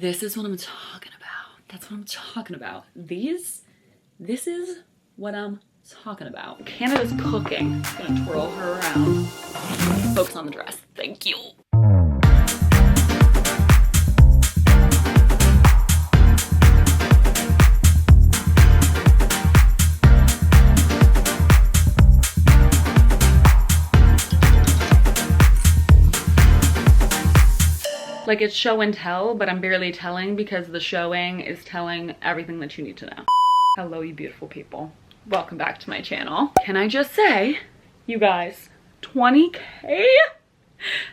This is what I'm talking about. That's what I'm talking about. This is what I'm talking about. Canada's cooking. I'm gonna twirl her around. Focus on the dress. Thank you. Like, it's show and tell, but I'm barely telling because the showing is telling everything that you need to know. Hello, you beautiful people. Welcome back to my channel. Can I just say, you guys, 20K?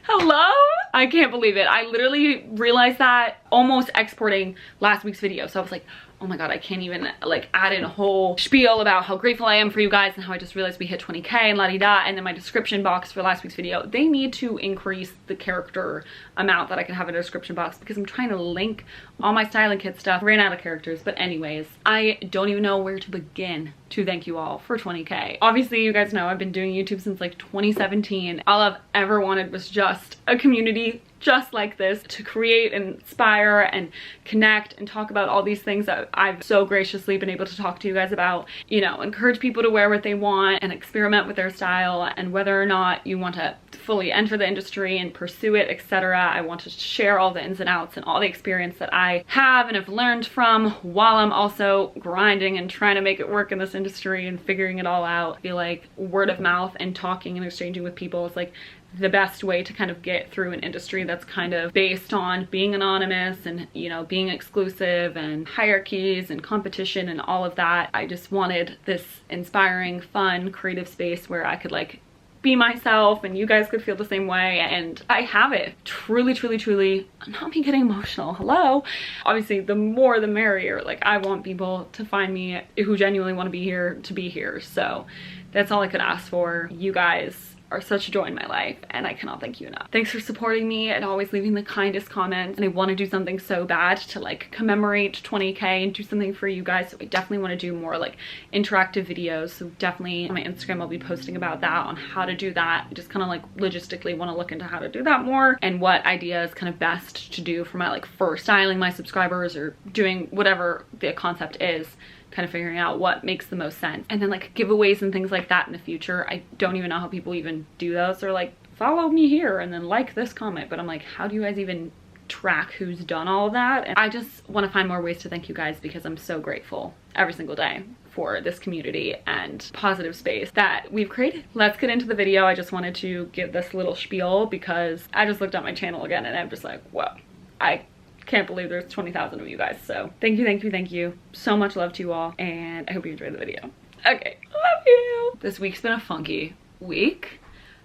Hello? I can't believe it. I literally realized that almost exporting last week's video. So I was like, oh my God, I can't even like add in a whole spiel about how grateful I am for you guys and how I just realized we hit 20K and la-di-da. And then my description box for last week's video, they need to increase the character amount that I can have in a description box because I'm trying to link all my styling kit stuff. Ran out of characters, but anyways, I don't even know where to begin to thank you all for 20K. Obviously, you guys know I've been doing YouTube since like 2017. All I've ever wanted was just a community just like this to create and inspire and connect and talk about all these things that I've so graciously been able to talk to you guys about. You know, encourage people to wear what they want and experiment with their style, and whether or not you want to fully enter the industry and pursue it, etc. I want to share all the ins and outs and all the experience that I have and have learned from while I'm also grinding and trying to make it work in this industry and figuring it all out. I feel like word of mouth and talking and exchanging with people is like the best way to kind of get through an industry that's kind of based on being anonymous and, you know, being exclusive and hierarchies and competition and all of that. I just wanted this inspiring, fun, creative space where I could like be myself and you guys could feel the same way, and I have it. Truly, truly, truly, not me getting emotional, hello. Obviously, the more the merrier. Like, I want people to find me who genuinely want to be here, so that's all I could ask for. You guys are such a joy in my life and I cannot thank you enough. Thanks for supporting me and always leaving the kindest comments, and I want to do something so bad to like commemorate 20K and do something for you guys, so I definitely want to do more like interactive videos. So definitely on my Instagram I'll be posting about that, on how to do that. I just kind of like logistically want to look into how to do that more and what idea is kind of best to do for my like for styling my subscribers or doing whatever the concept is. Kind of figuring out what makes the most sense, and then like giveaways and things like that in the future. I don't even know how people even do those. They're like, follow me here and then like this comment, but I'm like, how do you guys even track who's done all of that? And I just want to find more ways to thank you guys because I'm so grateful every single day for this community and positive space that we've created. Let's get into the video. I just wanted to give this little spiel because I just looked at my channel again and I'm just like, whoa, I can't believe there's 20,000 of you guys. So thank you, thank you, thank you. So much love to you all, and I hope you enjoyed the video. Okay, love you. This week's been a funky week,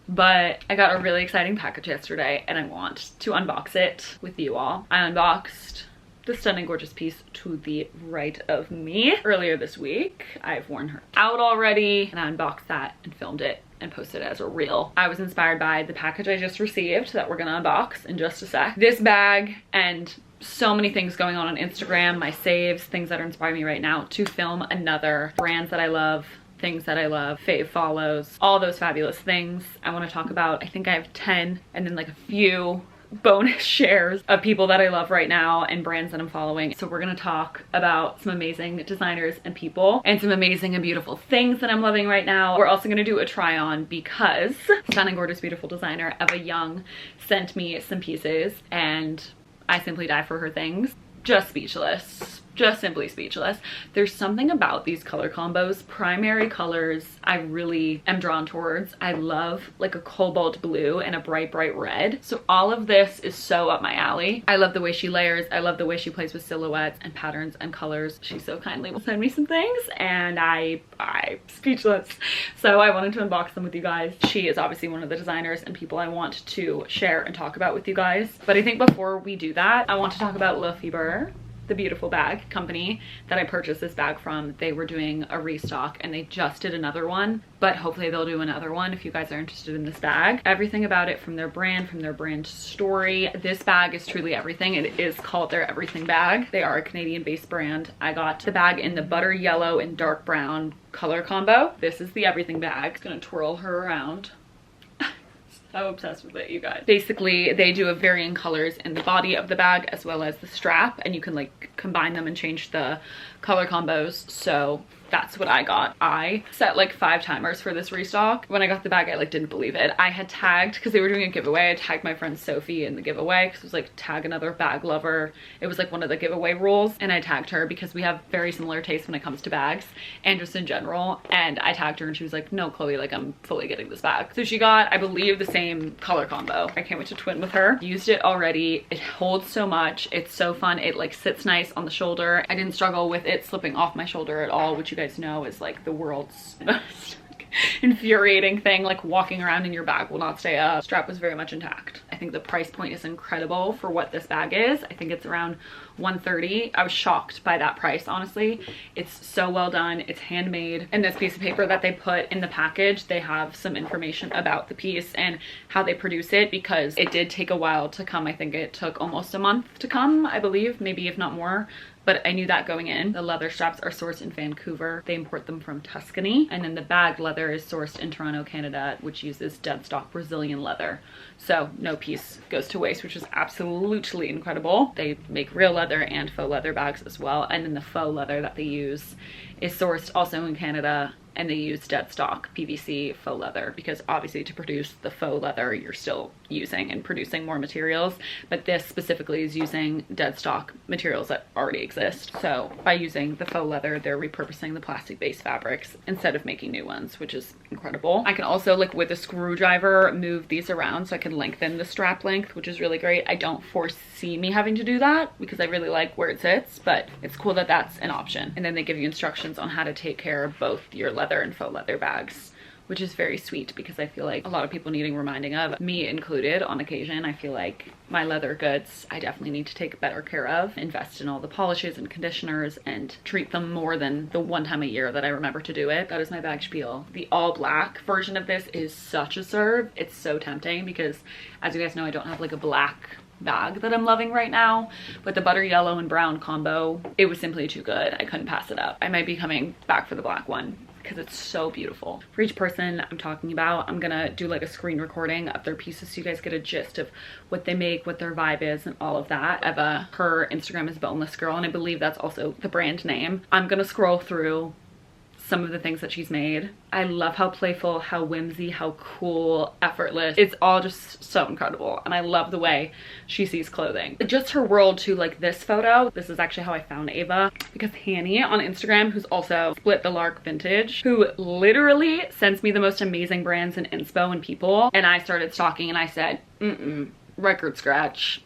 but I got a really exciting package yesterday and I want to unbox it with you all. I unboxed the stunning gorgeous piece to the right of me earlier this week. I've worn her out already and I unboxed that and filmed it and posted it as a reel. I was inspired by the package I just received that we're gonna unbox in just a sec. This bag and so many things going on Instagram, my saves, things that are inspiring me right now to film another brands that I love, things that I love, fave follows, all those fabulous things. I want to talk about, I think I have 10 and then like a few bonus shares of people that I love right now and brands that I'm following. So we're gonna talk about some amazing designers and people and some amazing and beautiful things that I'm loving right now. We're also gonna do a try on because stunning gorgeous beautiful designer Eva Young sent me some pieces and I simply die for her things. Just speechless. Just simply speechless. There's something about these color combos, primary colors, I really am drawn towards. I love like a cobalt blue and a bright red. So all of this is so up my alley. I love the way she layers. I love the way she plays with silhouettes and patterns and colors. She so kindly will send me some things and I'm speechless. So I wanted to unbox them with you guys. She is obviously one of the designers and people I want to share and talk about with you guys. But I think before we do that, I want to talk about Febour, the beautiful bag company that I purchased this bag from. They were doing a restock and they just did another one, but hopefully they'll do another one if you guys are interested in this bag. Everything about it, from their brand story. This bag is truly everything. It is called their everything bag. They are a Canadian based brand. I got the bag in the butter yellow and dark brown color combo. This is the everything bag. Just gonna twirl her around. How obsessed with it, you guys. Basically, they do a varying colors in the body of the bag as well as the strap, and you can like combine them and change the color combos. So that's what I got. I set like 5 timers for this restock. When I got the bag, I like didn't believe it. I had tagged, because they were doing a giveaway, I tagged my friend Sophie in the giveaway because it was like tag another bag lover. It was like one of the giveaway rules, and I tagged her because we have very similar tastes when it comes to bags and just in general. And I tagged her and she was like, no Chloe, like I'm fully getting this bag. So she got, I believe, the same color combo. I can't wait to twin with her. Used it already. It holds so much. It's so fun. It like sits nice on the shoulder. I didn't struggle with it slipping off my shoulder at all, which you guys know is like the world's most infuriating thing. Like walking around and your bag will not stay up. Strap was very much intact. I think the price point is incredible for what this bag is. I think it's around $130. I was shocked by that price, honestly. It's so well done. It's handmade. And this piece of paper that they put in the package, they have some information about the piece and how they produce it, because it did take a while to come. I think it took almost a month to come, I believe, maybe if not more. But I knew that going in. The leather straps are sourced in Vancouver. They import them from Tuscany. And then the bag leather is sourced in Toronto, Canada, which uses dead stock Brazilian leather. So no piece goes to waste, which is absolutely incredible. They make real leather and faux leather bags as well. And then the faux leather that they use is sourced also in Canada, and they use dead stock PVC faux leather, because obviously to produce the faux leather you're still using and producing more materials, but this specifically is using dead stock materials that already exist. So by using the faux leather, they're repurposing the plastic based fabrics instead of making new ones, which is incredible. I can also, like with a screwdriver, move these around so I can lengthen the strap length, which is really great. I don't foresee me having to do that because I really like where it sits, but it's cool that that's an option. And then they give you instructions on how to take care of both your leather and faux leather bags, which is very sweet, because I feel like a lot of people needing reminding of, me included on occasion. I feel like my leather goods, I definitely need to take better care of, invest in all the polishes and conditioners, and treat them more than the one time a year that I remember to do it. That is my bag spiel. The all black version of this is such a serve. It's so tempting because, as you guys know, I don't have like a black bag that I'm loving right now, but the butter yellow and brown combo, it was simply too good. I couldn't pass it up. I might be coming back for the black one because it's so beautiful. For each person I'm talking about, I'm gonna do like a screen recording of their pieces so you guys get a gist of what they make, what their vibe is, and all of that. Her Instagram is Boneless Girl, and I believe that's also the brand name. I'm gonna scroll through some of the things that she's made. I love how playful, how whimsy, how cool, effortless. It's all just so incredible. And I love the way she sees clothing. Just her world too, like this photo. This is actually how I found Ava, because Hanny on Instagram, who's also Split the Lark Vintage, who literally sends me the most amazing brands and inspo and people. And I started stalking and I said, record scratch.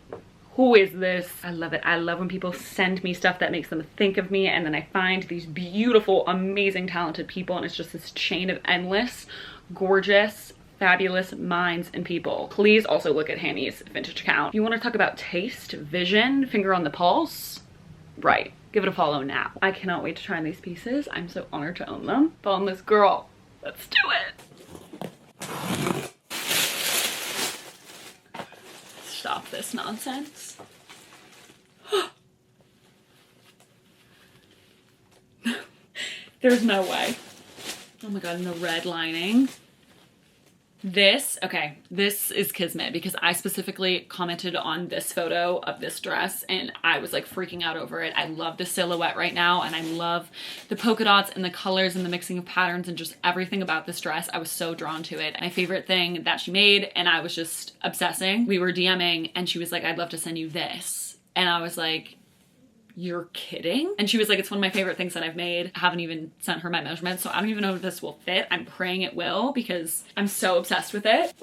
Who is this? I love it. I love when people send me stuff that makes them think of me, and then I find these beautiful, amazing, talented people, and it's just this chain of endless, gorgeous, fabulous minds and people. Please also look at Hanny's vintage account. If you want to talk about taste, vision, finger on the pulse, right, give it a follow now. I cannot wait to try on these pieces. I'm so honored to own them. Boneless Girl, let's do it. Stop this nonsense. There's no way. Oh my god, and the red lining. This, okay, this is kismet, because I specifically commented on this photo of this dress and I was like freaking out over it. I love the silhouette right now, and I love the polka dots and the colors and the mixing of patterns and just everything about this dress. I was so drawn to it. My favorite thing that she made, and I was just obsessing. We were DMing and she was like, I'd love to send you this. And I was like, you're kidding? And she was like, it's one of my favorite things that I've made. I haven't even sent her my measurements, so I don't even know if this will fit. I'm praying it will, because I'm so obsessed with it.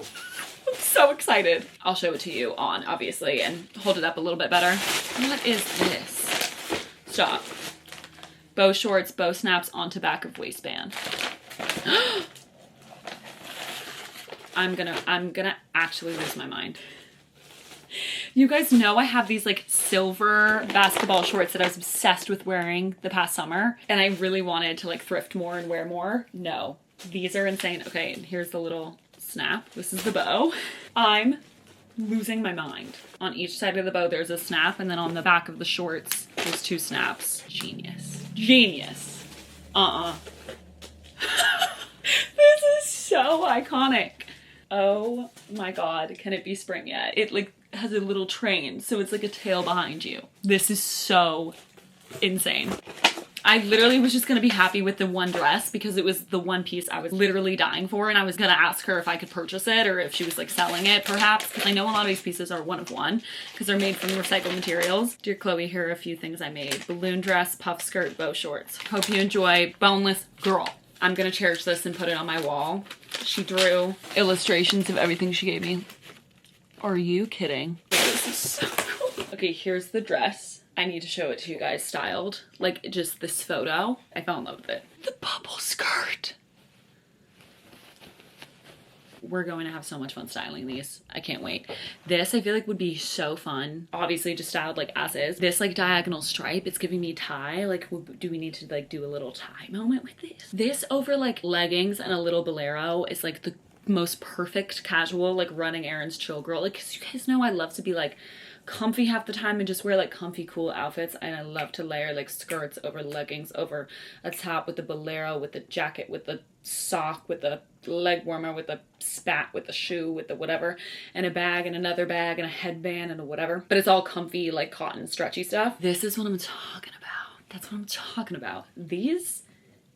I'm so excited. I'll show it to you on, obviously, and hold it up a little bit better. What is this? Stop. Bow shorts, bow snaps onto back of waistband. I'm gonna actually lose my mind. You guys know I have these like silver basketball shorts that I was obsessed with wearing the past summer, and I really wanted to like thrift more and wear more. No, these are insane. Okay, and here's the little snap. This is the bow. I'm losing my mind. On each side of the bow there's a snap, and then on the back of the shorts there's 2 snaps. Genius. Genius. This is so iconic. Oh my god, can it be spring yet? It like has a little train, so it's like a tail behind you. This is so insane. I literally was just gonna be happy with the one dress because it was the one piece I was literally dying for, and I was gonna ask her if I could purchase it or if she was like selling it perhaps, because I know a lot of these pieces are one of one because they're made from recycled materials. Dear Chloe, here are a few things I made. Balloon dress, puff skirt, bow shorts. Hope you enjoy. Boneless Girl. I'm gonna cherish this and put it on my wall. She drew illustrations of everything she gave me. Are you kidding? This is so cool. Okay, here's the dress. I need to show it to you guys styled. Like, just this photo. I fell in love with it. The bubble skirt. We're going to have so much fun styling these. I can't wait. This I feel like would be so fun. Obviously just styled like as is. This like diagonal stripe, it's giving me tie. Like, do we need to like do a little tie moment with this? This over like leggings and a little bolero is like the most perfect casual, like running errands chill girl. Like, 'cause you guys know I love to be like comfy half the time and just wear like comfy cool outfits, and I love to layer like skirts over leggings over a top with the bolero, with the jacket, with the sock, with the leg warmer, with the spat, with the shoe, with the whatever, and a bag and another bag and a headband and a whatever, but it's all comfy like cotton stretchy stuff. This is what I'm talking about. That's what I'm talking about. This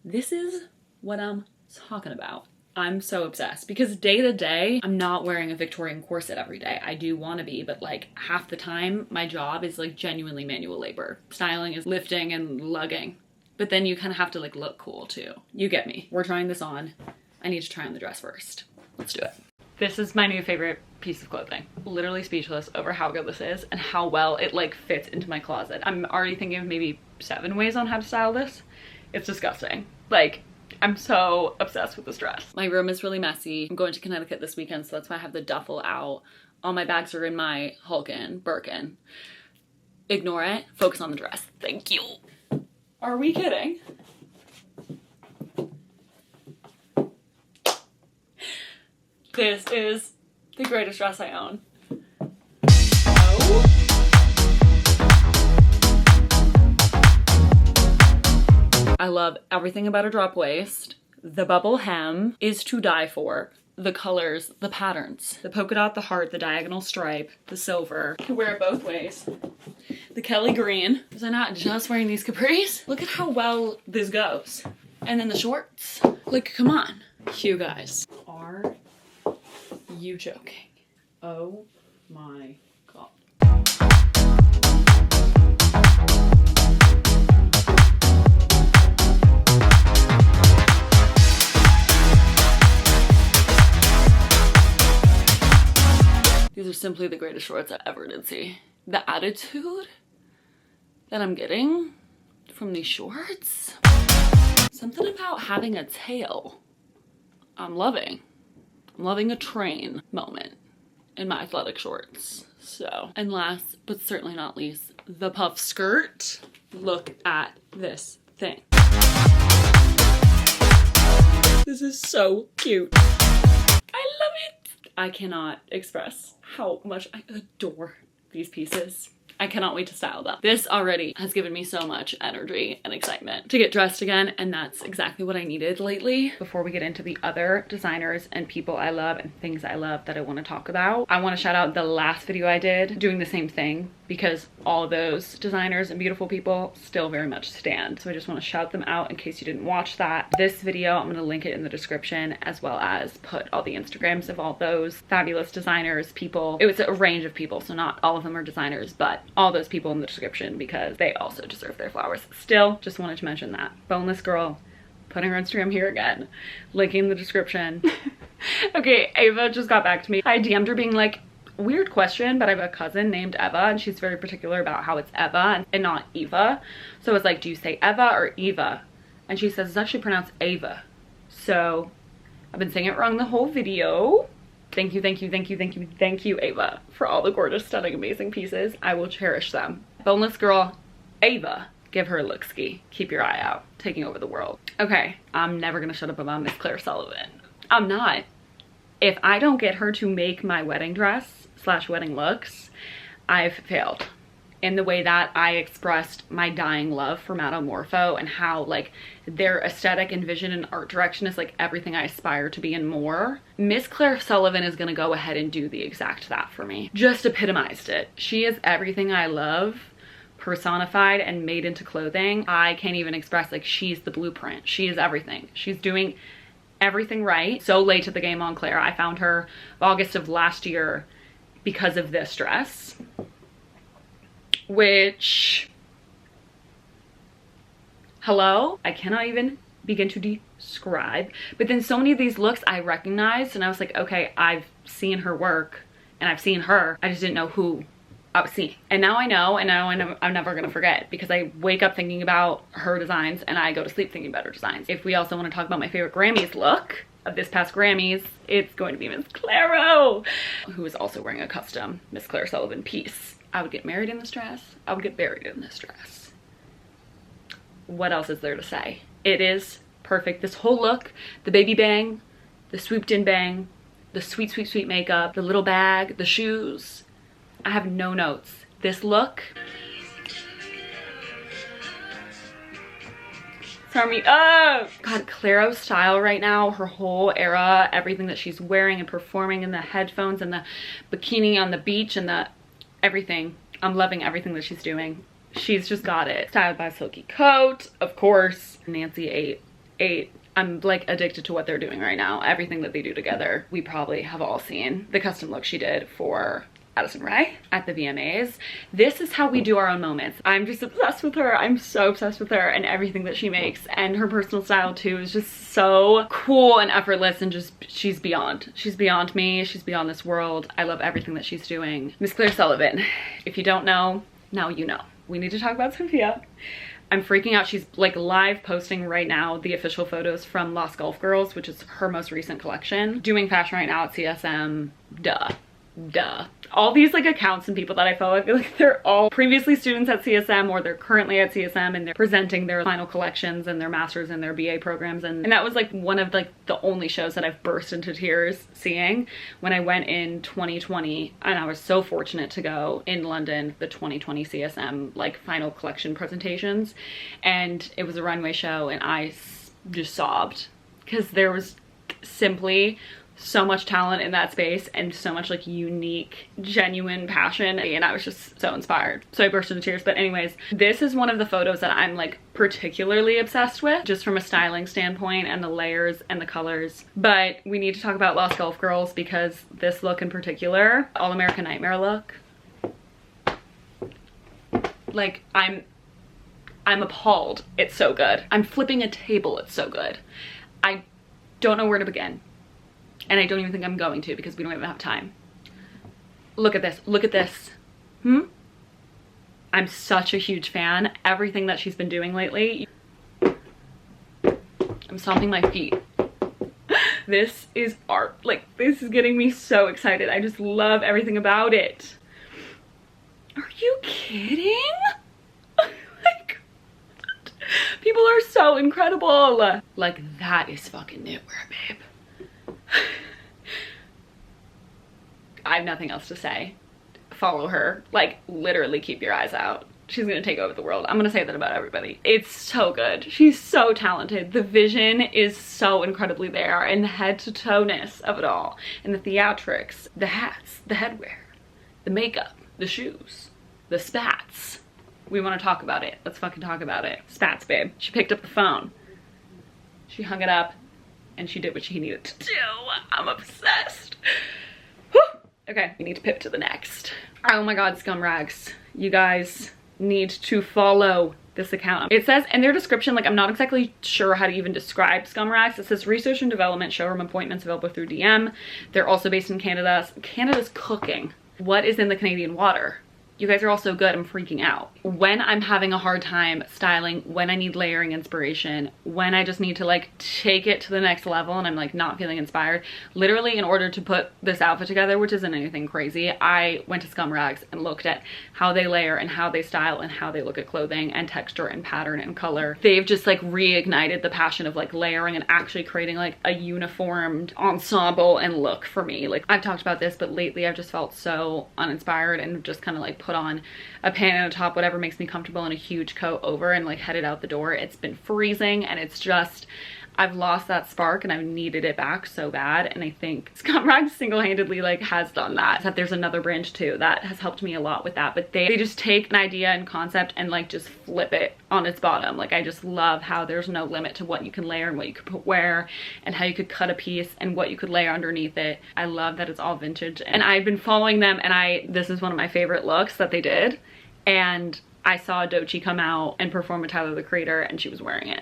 is what I'm talking about. I'm so obsessed because day to day, I'm not wearing a Victorian corset every day. I do want to be, but like half the time my job is like genuinely manual labor. Styling is lifting and lugging, but then you kind of have to like look cool too. You get me. We're trying this on. I need to try on the dress first. Let's do it. This is my new favorite piece of clothing. Literally speechless over how good this is and how well it like fits into my closet. I'm already thinking of maybe 7 ways on how to style this. It's disgusting. Like, I'm so obsessed with this dress. My room is really messy. I'm going to Connecticut this weekend, so that's why I have the duffel out. All my bags are in my Hulkin, Birkin. Ignore it. Focus on the dress. Thank you. Are we kidding? This is the greatest dress I own. Oh. I love everything about a drop waist. The bubble hem is to die for. The colors, the patterns, the polka dot, the heart, the diagonal stripe, the silver. You can wear it both ways. The Kelly green. Was I not just wearing these capris? Look at how well this goes. And then the shorts. Like, come on. You guys. Are you joking? Oh my god. These are simply the greatest shorts I ever did see. The attitude that I'm getting from these shorts. Something about having a tail. I'm loving a train moment in my athletic shorts. So, and last but certainly not least, the puff skirt. Look at this thing. This is so cute. I love it. I cannot express how much I adore these pieces. I cannot wait to style them. This already has given me so much energy and excitement to get dressed again, and that's exactly what I needed lately. Before we get into the other designers and people I love and things I love that I want to talk about, I want to shout out the last video I did doing the same thing, because all of those designers and beautiful people still very much stand. So I just want to shout them out in case you didn't watch that. This video, I'm going to link it in the description, as well as put all the Instagrams of all those fabulous designers, people. It was a range of people, so not all of them are designers, but all those people in the description, because they also deserve their flowers. Still, just wanted to mention that. Boneless Girl, putting her Instagram here again, linking in the description. Okay, Ava just got back to me. I DM'd her being like, weird question, but I have a cousin named Eva, and she's very particular about how it's Eva and not Eva. So I was like, do you say Eva or Eva? And she says it's actually pronounced Ava. So I've been saying it wrong the whole video. Thank you, thank you, thank you, thank you, thank you, Ava, for all the gorgeous, stunning, amazing pieces. I will cherish them. Boneless Girl, Ava, give her a look-ski. Keep your eye out, taking over the world. Okay, I'm never gonna shut up about Miss Claire Sullivan. I'm not. If I don't get her to make my wedding dress / wedding looks, I've failed. in the way that I expressed my dying love for Metamorpho and how like their aesthetic and vision and art direction is like everything I aspire to be and more. Miss Claire Sullivan is gonna go ahead and do the exact that for me. Just epitomized it. She is everything I love, personified and made into clothing. I can't even express, like, she's the blueprint. She is everything. She's doing everything right. So late to the game on Claire. I found her August of last year because of this dress, which, hello, I cannot even begin to describe. But then so many of these looks I recognized, and I was like, okay, I've seen her work and I've seen her. I just didn't know who I was seeing. And now I know, and now I'm never gonna forget, because I wake up thinking about her designs and I go to sleep thinking about her designs. If we also want to talk about my favorite Grammys look of this past Grammys, it's going to be Miss Clairo, who is also wearing a custom Miss Claire Sullivan piece. I would get married in this dress. I would get buried in this dress. What else is there to say? It is perfect. This whole look, the baby bang, the swooped in bang, the sweet, sweet, sweet makeup, the little bag, the shoes. I have no notes. This look, turn me up. God, Clairo's style right now, her whole era, everything that she's wearing and performing, and the headphones and the bikini on the beach and the everything. I'm loving everything that she's doing. She's just got it. Styled by Silky Coat, of course. Nancy 8. I'm like addicted to what they're doing right now. Everything that they do together. We probably have all seen the custom look she did for Addison Rae at the VMAs. This is how we do our own moments. I'm just obsessed with her. I'm so obsessed with her and everything that she makes, and her personal style too is just so cool and effortless, and just she's beyond me. She's beyond this world. I love everything that she's doing. Miss Claire Sullivan, if you don't know, now you know. We need to talk about Sofia. I'm freaking out. She's like live posting right now the official photos from Lost Golf Girls, which is her most recent collection. Doing fashion right now at CSM. Duh. All these like accounts and people that I follow, I feel like they're all previously students at CSM, or they're currently at CSM and they're presenting their final collections and their masters and their BA programs. And that was like one of like the only shows that I've burst into tears seeing when I went in 2020, and I was so fortunate to go in London, the 2020 CSM like final collection presentations, and it was a runway show, and I just sobbed because there was simply so much talent in that space and so much like unique, genuine passion, and I was just so inspired. So I burst into tears. But anyways, this is one of the photos that I'm like particularly obsessed with, just from a styling standpoint and the layers and the colors. But we need to talk about Lost Golf Girls, because this look in particular, All American Nightmare look, like I'm appalled. It's so good. I'm flipping a table. It's so good. I don't know where to begin. And I don't even think I'm going to, because we don't even have time. Look at this. Look at this. I'm such a huge fan. Everything that she's been doing lately. I'm stomping my feet. This is art. Like, this is getting me so excited. I just love everything about it. Are you kidding? Oh my God. People are so incredible. Like, that is fucking knitwear, babe. I have nothing else to say. Follow her. Like, literally keep your eyes out. She's gonna take over the world. I'm gonna say that about everybody. It's so good. She's so talented. The vision is so incredibly there, and the head to toe-ness of it all, and the theatrics, the hats, the headwear, the makeup, the shoes, the spats. We want to talk about it. Let's fucking talk about it. Spats, babe. She picked up the phone. She hung it up, and she did what she needed to do. I'm obsessed. Whew. Okay, we need to pivot to the next. Oh my God, Scum Rags. You guys need to follow this account. It says in their description, like, I'm not exactly sure how to even describe Scum Rags. It says research and development, showroom appointments available through DM. They're also based in Canada. Canada's cooking. What is in the Canadian water? You guys are all so good, I'm freaking out. When I'm having a hard time styling, when I need layering inspiration, when I just need to like take it to the next level and I'm like not feeling inspired, literally in order to put this outfit together, which isn't anything crazy, I went to Scum Rags and looked at how they layer and how they style and how they look at clothing and texture and pattern and color. They've just like reignited the passion of like layering and actually creating like a uniformed ensemble and look for me. Like, I've talked about this, but lately I've just felt so uninspired and just kind of like put on a pant and a top, whatever makes me comfortable, and a huge coat over and like headed out the door. It's been freezing and it's just, I've lost that spark and I've needed it back so bad. And I think Scum Rags single-handedly like has done that. Except there's another brand too that has helped me a lot with that. But they just take an idea and concept and like just flip it on its bottom. Like I just love how there's no limit to what you can layer and what you could put where, and how you could cut a piece and what you could layer underneath it. I love that it's all vintage. And I've been following them, and this is one of my favorite looks that they did. And I saw Doechii come out and perform with Tyler the Creator, and she was wearing it.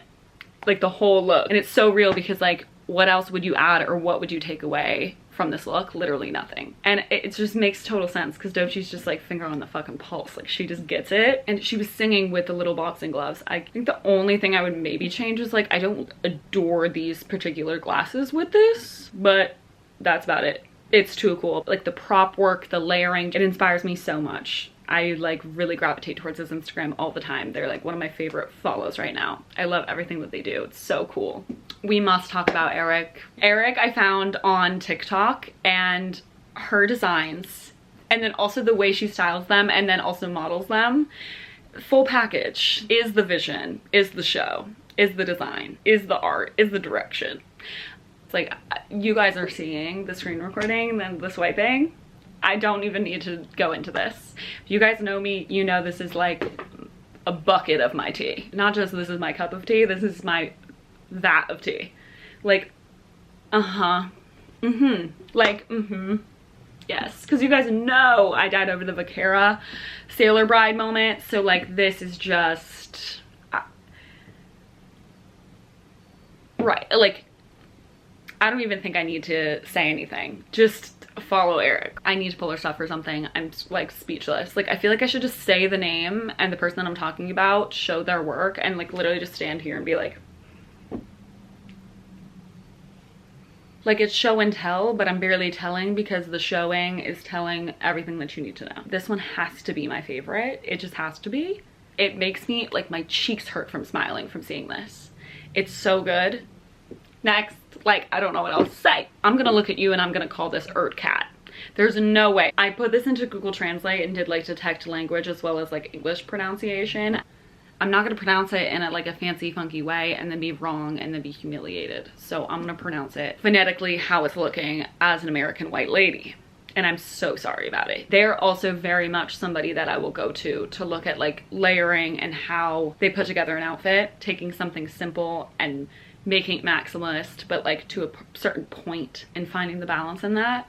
Like the whole look. And it's so real because like what else would you add or what would you take away from this look? Literally nothing. And it just makes total sense because Doechii's just like finger on the fucking pulse. Like she just gets it. And she was singing with the little boxing gloves. I think the only thing I would maybe change is like I don't adore these particular glasses with this, but that's about it. It's too cool. Like the prop work, the layering, it inspires me so much. I like really gravitate towards his Instagram all the time. They're like one of my favorite follows right now. I love everything that they do. It's so cool. We must talk about Eric. Eric I found on TikTok, and her designs, and then also the way she styles them and then also models them. Full package is the vision, is the show, is the design, is the art, is the direction. It's like you guys are seeing the screen recording and then the swiping. I don't even need to go into this. If you guys know me, you know this is like a bucket of my tea. Not just this is my cup of tea, this is my vat of tea. Like, like, yes. Because you guys know I died over the Vaquera Sailor Bride moment. So like this is just, right. Like, I don't even think I need to say anything. Just follow Eric. I need to pull her stuff or something. I'm like speechless. Like I feel like I should just say the name and the person that I'm talking about, show their work, and like literally just stand here and be like it's show and tell, but I'm barely telling because the showing is telling everything that you need to know. This one has to be my favorite. It just has to be. It makes me like my cheeks hurt from smiling from seeing this. It's so good. Next. Like, I don't know what else to say. I'm gonna look at you and I'm gonna call this Urte Kat. There's no way. I put this into Google Translate and did like detect language as well as like English pronunciation. I'm not gonna pronounce it in a fancy funky way and then be wrong and then be humiliated. So I'm gonna pronounce it phonetically how it's looking as an American white lady. And I'm so sorry about it. They're also very much somebody that I will go to look at like layering and how they put together an outfit, taking something simple and making it maximalist, but like to a certain point and finding the balance in that.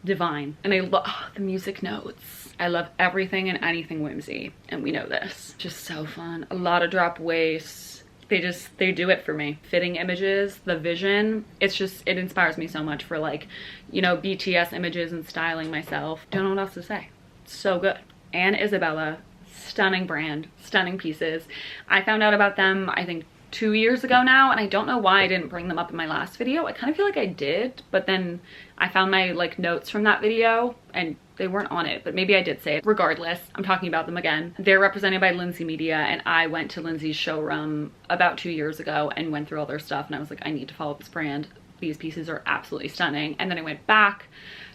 Divine. And I love the music notes. I love everything and anything whimsy, and we know this. Just so fun. A lot of drop waists. They do it for me. Fitting images, the vision, it inspires me so much for like, you know, BTS images and styling myself. Don't know what else to say. So good. And Isabella, stunning brand, stunning pieces. I found out about them, I think 2 years ago now, and I don't know why I didn't bring them up in my last video. I kind of feel like I did, but then I found my like notes from that video and they weren't on it, but maybe I did say it. Regardless, I'm talking about them again. They're represented by Lindsay Media, and I went to Lindsay's showroom about 2 years ago and went through all their stuff, and I was like, I need to follow this brand. These pieces are absolutely stunning. And then I went back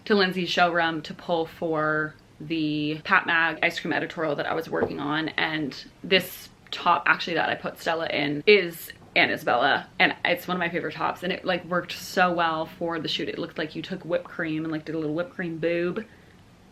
to Lindsay's showroom to pull for the Pat Mag ice cream editorial that I was working on, and this top actually that I put Stella in is and Isabella, and it's one of my favorite tops, and it like worked so well for the shoot. It looked like you took whipped cream and like did a little whipped cream boob.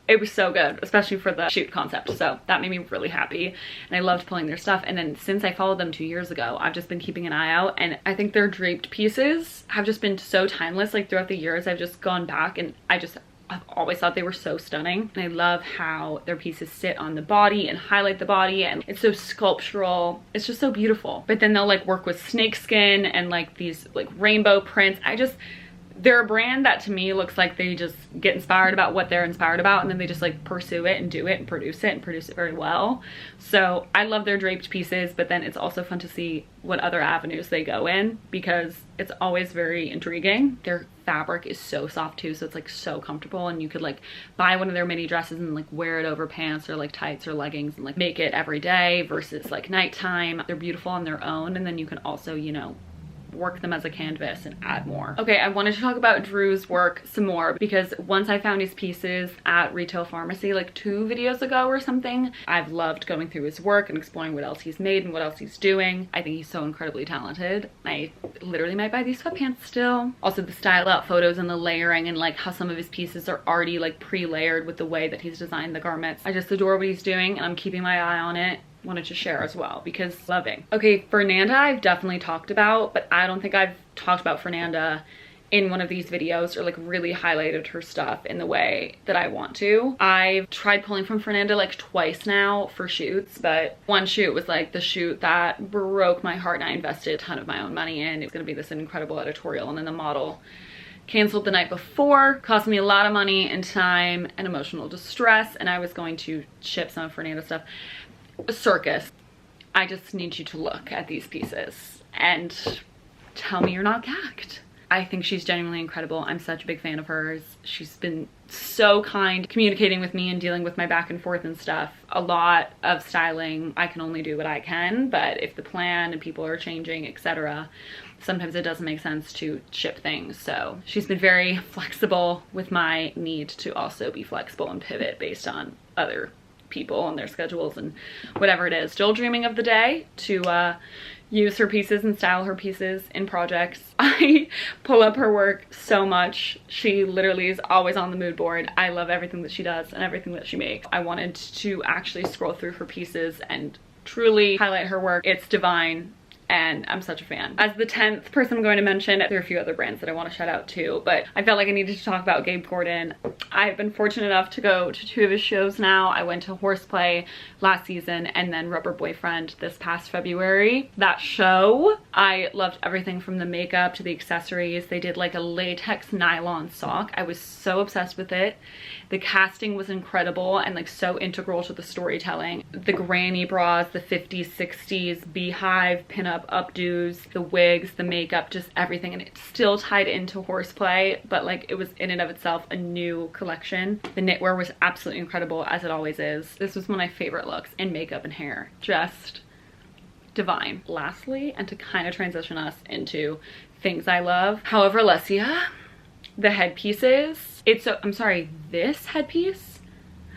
It was so good, especially for the shoot concept, so that made me really happy, and I loved pulling their stuff. And then since I followed them 2 years ago, I've just been keeping an eye out, and I think their draped pieces have just been so timeless. Like throughout the years I've just gone back and I've always thought they were so stunning, and I love how their pieces sit on the body and highlight the body, and it's so sculptural. It's just so beautiful. But then they'll like work with snakeskin and like these like rainbow prints. They're a brand that to me looks like they just get inspired about what they're inspired about, and then they just like pursue it and do it and produce it very well. So I love their draped pieces, but then it's also fun to see what other avenues they go in, because it's always very intriguing. Their fabric is so soft too, so it's like so comfortable, and you could like buy one of their mini dresses and like wear it over pants or like tights or leggings and like make it every day versus like nighttime. They're beautiful on their own, and then you can also, you know, work them as a canvas and add more. Okay, I wanted to talk about Drew's work some more because once I found his pieces at Retail Pharmacy like 2 videos ago or something, I've loved going through his work and exploring what else he's made and what else he's doing. I think he's so incredibly talented. I literally might buy these sweatpants still. Also the style out photos and the layering and like how some of his pieces are already like pre-layered with the way that he's designed the garments. I just adore what he's doing and I'm keeping my eye on it. Wanted to share as well because loving. Okay, Fernanda I've definitely talked about, but I don't think I've talked about Fernanda in one of these videos or like really highlighted her stuff in the way that I want to. I've tried pulling from Fernanda like twice now for shoots, but one shoot was like the shoot that broke my heart and I invested a ton of my own money in. It was gonna be this incredible editorial and then the model canceled the night before, cost me a lot of money and time and emotional distress, and I was going to ship some of Fernanda's stuff. Circus. I just need you to look at these pieces and tell me you're not gagged. I think she's genuinely incredible. I'm such a big fan of hers. She's been so kind communicating with me and dealing with my back and forth and stuff. A lot of styling, I can only do what I can, but if the plan and people are changing, etc., sometimes it doesn't make sense to ship things. So she's been very flexible with my need to also be flexible and pivot based on other people and their schedules and whatever it is. Still dreaming of the day to use her pieces and style her pieces in projects. I pull up her work so much. She literally is always on the mood board. I love everything that she does and everything that she makes. I wanted to actually scroll through her pieces and truly highlight her work. It's divine and I'm such a fan. As the 10th person I'm going to mention, there are a few other brands that I want to shout out too, but I felt like I needed to talk about Gabe Gordon. I've been fortunate enough to go to 2 of his shows now. I went to Horseplay last season and then Rubber Boyfriend this past February. That show, I loved everything from the makeup to the accessories. They did like a latex nylon sock. I was so obsessed with it. The casting was incredible and like so integral to the storytelling. The granny bras, the 50s, 60s, beehive, pinup, updos, the wigs, the makeup, just everything. And it still tied into Horseplay, but like it was in and of itself a new collection. The knitwear was absolutely incredible, as it always is. This was one of my favorite looks in makeup and hair. Just divine. Lastly, and to kind of transition us into things I love. However, Alessia, the headpieces. I'm sorry, this headpiece?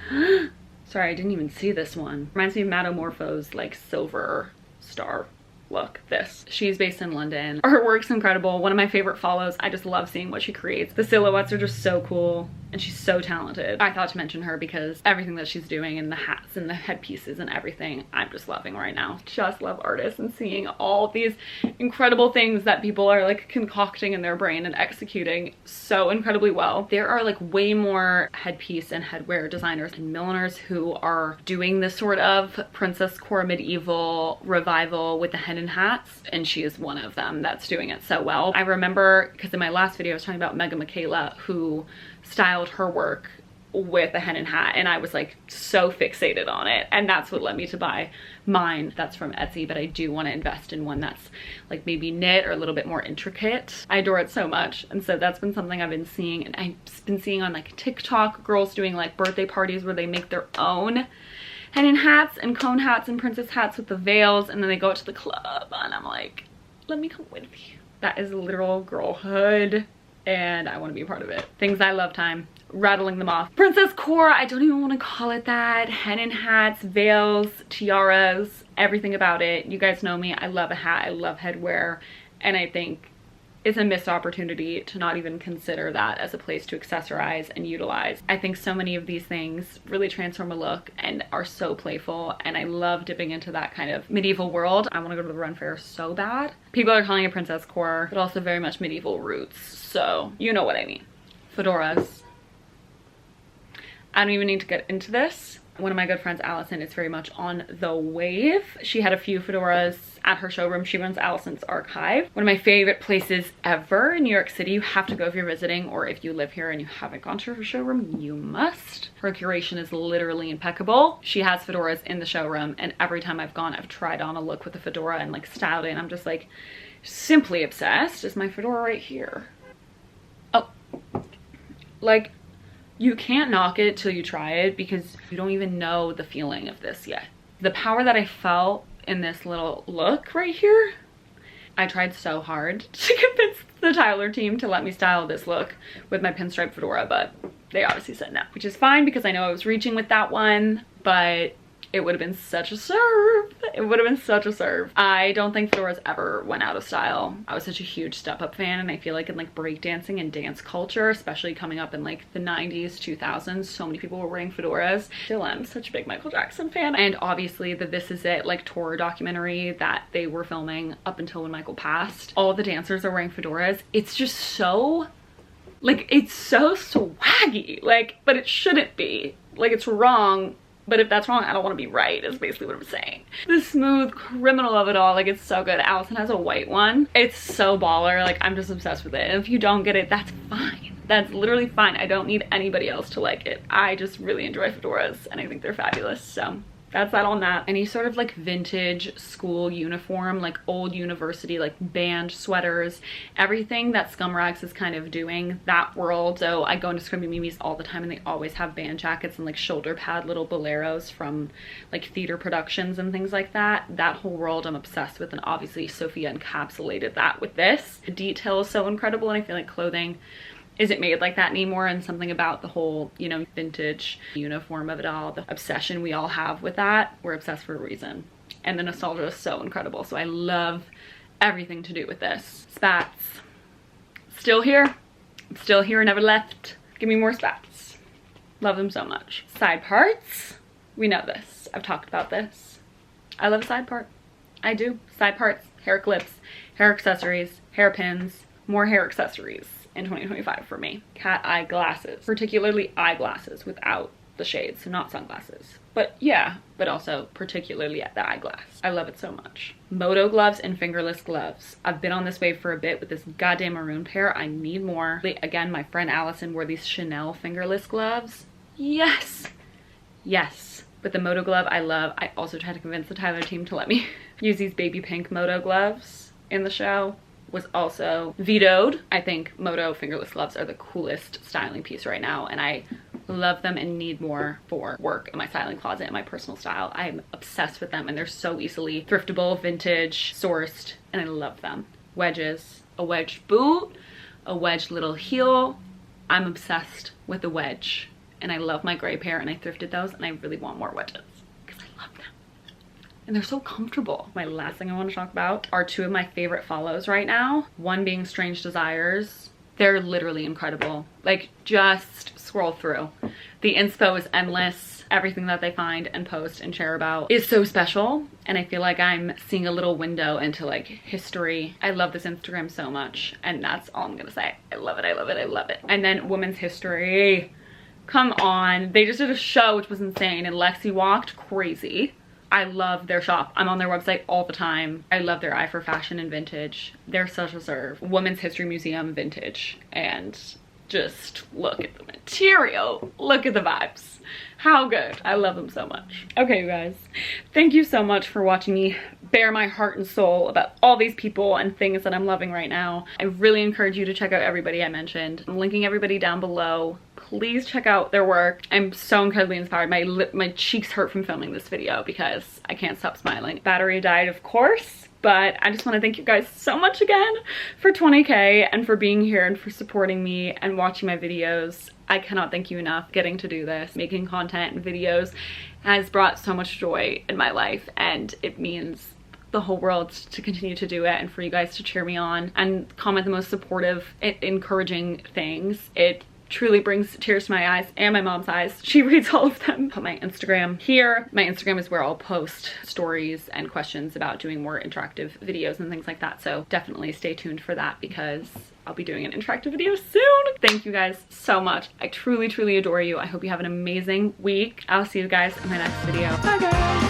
Sorry, I didn't even see this one. Reminds me of Metamorpho's like silver star look. This. She's based in London. Her work's incredible. One of my favorite follows. I just love seeing what she creates. The silhouettes are just so cool and she's so talented. I thought to mention her because everything that she's doing and the hats and the headpieces and everything, I'm just loving right now. Just love artists and seeing all these incredible things that people are like concocting in their brain and executing so incredibly well. There are like way more headpiece and headwear designers and milliners who are doing this sort of princess core medieval revival with the hennin hats, and she is one of them that's doing it so well. I remember, because in my last video I was talking about Mega Michaela, who styled her work with a hennin hat, and I was like so fixated on it, and that's what led me to buy mine. That's from Etsy, but I do want to invest in one that's like maybe knit or a little bit more intricate. I adore it so much, and so that's been something I've been seeing, and I've been seeing on like TikTok, girls doing like birthday parties where they make their own hennin hats and cone hats and princess hats with the veils, and then they go out to the club, and I'm like, let me come with you. That is literal girlhood, and I want to be a part of it. Things I love time. Rattling them off. Princess core, I don't even want to call it that. Hennin hats, veils, tiaras, everything about it. You guys know me. I love a hat. I love headwear, and I think it's a missed opportunity to not even consider that as a place to accessorize and utilize. I think so many of these things really transform a look and are so playful, and I love dipping into that kind of medieval world. I want to go to the Run Fair so bad. People are calling it princess core, but also very much medieval roots, so you know what I mean. Fedoras. I don't even need to get into this. One of my good friends, Allison, is very much on the wave. She had a few fedoras at her showroom. She runs Allison's Archive. One of my favorite places ever in New York City. You have to go if you're visiting, or if you live here and you haven't gone to her showroom, you must. Her curation is literally impeccable. She has fedoras in the showroom, and every time I've gone, I've tried on a look with a fedora and like styled it, and I'm just like simply obsessed. Is my fedora right here? Oh, like, you can't knock it till you try it, because you don't even know the feeling of this yet. The power that I felt in this little look right here I tried so hard to convince the Tyler team to let me style this look with my pinstripe fedora, but they obviously said no, which is fine because I know I was reaching with that one, but it would have been such a serve. It would have been such a serve. I don't think fedoras ever went out of style. I was such a huge Step Up fan, and I feel like in like breakdancing and dance culture, especially coming up in like the 90s, 2000s, so many people were wearing fedoras. Still am such a big Michael Jackson fan. And obviously the This Is It like tour documentary that they were filming up until when Michael passed. All the dancers are wearing fedoras. It's just so, like, it's so swaggy. Like, but it shouldn't be. Like, it's wrong. But if that's wrong, I don't want to be right, is basically what I'm saying. The smooth criminal of it all, like, it's so good. Allison has a white one. It's so baller. Like, I'm just obsessed with it. And if you don't get it, that's fine. That's literally fine. I don't need anybody else to like it. I just really enjoy fedoras, and I think they're fabulous. So that's that on that. Any sort of like vintage school uniform, like old university, like band sweaters, everything that Scum Rags is kind of doing, that world. So I go into Scrimmy Mimi's all the time, and they always have band jackets and like shoulder pad little boleros from like theater productions and things like that. That whole world I'm obsessed with, and obviously Sofia encapsulated that with this. The detail is so incredible, and I feel like clothing isn't made like that anymore, and something about the whole, you know, vintage uniform of it all, the obsession we all have with that, we're obsessed for a reason. And the nostalgia is so incredible, so I love everything to do with this. Spats, still here. I'm still here, never left. Give me more spats. Love them so much. Side parts, we know this. I've talked about this. I love a side part. I do. Side parts, hair clips, hair accessories, hairpins, more hair accessories in 2025 for me. Cat eye glasses, particularly eyeglasses without the shades, so not sunglasses. But yeah, but also particularly at the eyeglass. I love it so much. Moto gloves and fingerless gloves. I've been on this wave for a bit with this goddamn maroon pair. I need more. Again, my friend Allison wore these Chanel fingerless gloves. Yes, yes. But the Moto glove I love. I also tried to convince the Tyler team to let me use these baby pink Moto gloves in the show. Was also vetoed. I think Moto fingerless gloves are the coolest styling piece right now, and I love them and need more for work in my styling closet and my personal style. I'm obsessed with them, and they're so easily thriftable, vintage, sourced, and I love them. Wedges, a wedge boot, a wedge little heel. I'm obsessed with the wedge, and I love my gray pair, and I thrifted those, and I really want more wedges because I love them. And they're so comfortable. My last thing I want to talk about are two of my favorite follows right now. One being Strange Desires. They're literally incredible. Like, just scroll through. The inspo is endless. Everything that they find and post and share about is so special. And I feel like I'm seeing a little window into like history. I love this Instagram so much. And that's all I'm gonna say. I love it, I love it, I love it. And then women's history. Come on. They just did a show which was insane, and Lexi walked crazy. I love their shop. I'm on their website all the time. I love their eye for fashion and vintage. They're such a serve. Women's History Museum vintage. And just look at the material. Look at the vibes. How good. I love them so much. Okay, you guys. Thank you so much for watching me bare my heart and soul about all these people and things that I'm loving right now. I really encourage you to check out everybody I mentioned. I'm linking everybody down below. Please check out their work. I'm so incredibly inspired. My cheeks hurt from filming this video because I can't stop smiling. Battery died, of course, but I just want to thank you guys so much again for 20K and for being here and for supporting me and watching my videos. I cannot thank you enough. Getting to do this, making content and videos has brought so much joy in my life, and it means the whole world to continue to do it and for you guys to cheer me on and comment the most supportive, encouraging things. It truly brings tears to my eyes and my mom's eyes. She reads all of them. Put my Instagram here. My Instagram is where I'll post stories and questions about doing more interactive videos and things like that. So definitely stay tuned for that because I'll be doing an interactive video soon. Thank you guys so much. I truly, truly adore you. I hope you have an amazing week. I'll see you guys in my next video. Bye guys.